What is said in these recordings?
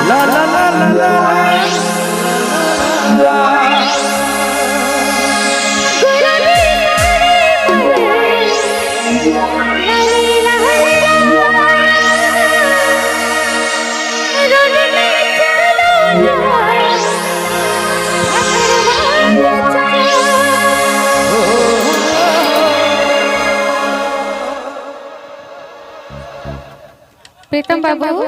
ला ला ला ला ला प्रीतम बाबू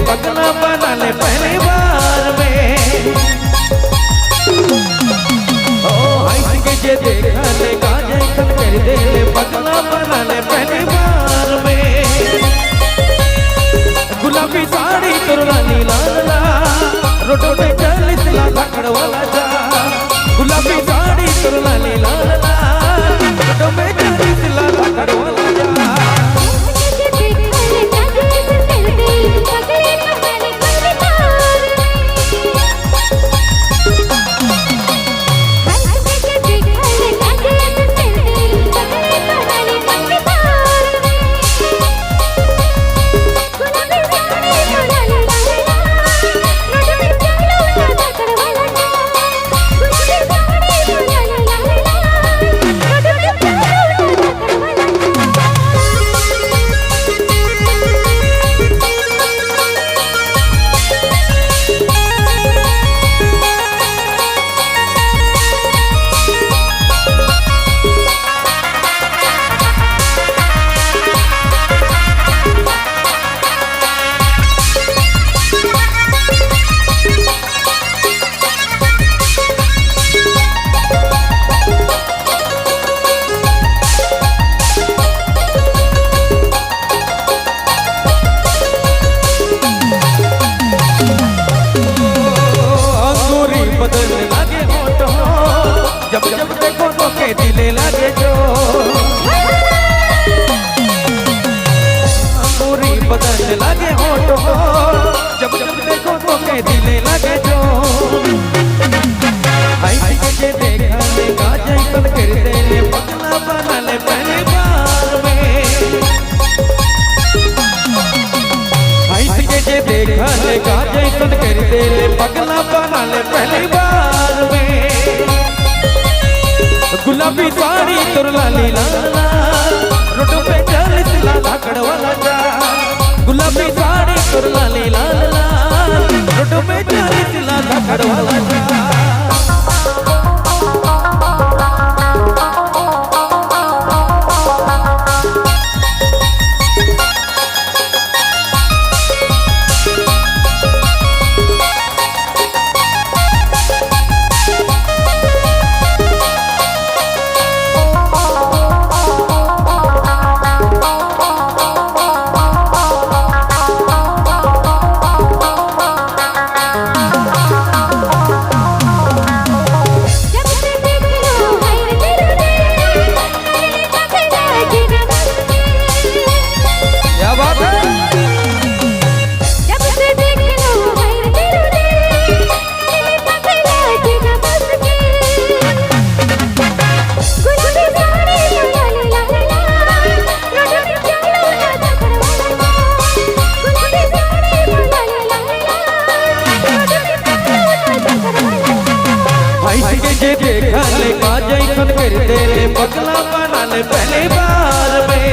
पगला बना ले पहली बार में ओ हंस के जे देखा ले गाजे कर दे पगला बना ले पहली बार में गुलाबी साड़ी तुरला नीला रोटो पे चालीस ला धकड़ वाला जा गुलाबी साड़ी तुरला नीला रोटो पे चालीस ला धकड़ वाला जा जब जब देखो तो के दिले लगे जो पूरी बदल लगे होठो जब जब देखो तो के दिले लगे जो आई के देखा ले गाजे कल कर दे ले पगला बना ले पहली बार में आई के देखा ले गाजे कल कर दे ले पगला बना ले पहली बार में गुलाबी साड़ी तुरला लीला रोटो पे चालीस ला धकड़ वाला जा गुलाबी साड़ी तुरला लीला रोटो पे चालीस ला धकड़ वाला जा जे देखा ले काजे कन कर दे ले पगला बना ले पहली बार में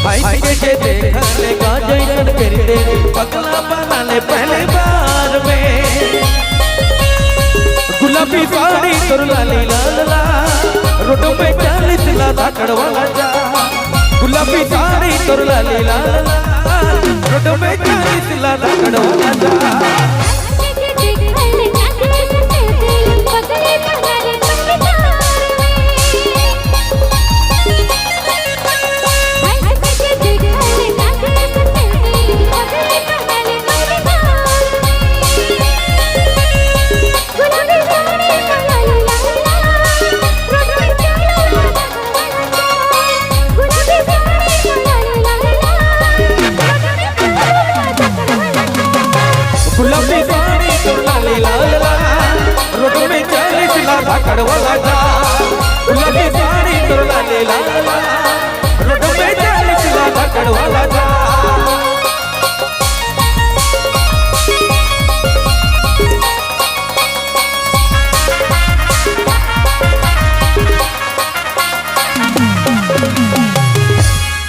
भाई के जे देखा ले काजे कन कर दे ले पगला बना ले पहली बार में गुलाबी साड़ी तुरला लीला रोड पे 40 ला धाकड़ वाला जा गुलाबी साड़ी तोर लाली लाल लाल रोड पे 40 ला धाकड़ वाला जा गुलाबी साड़ी तोर लाली लाल लाल रोड में 40 ला धाकड़ वाला जा गुलाबी साड़ी तोर लाली लाल लाल रोड में 40 ला धाकड़ वाला जा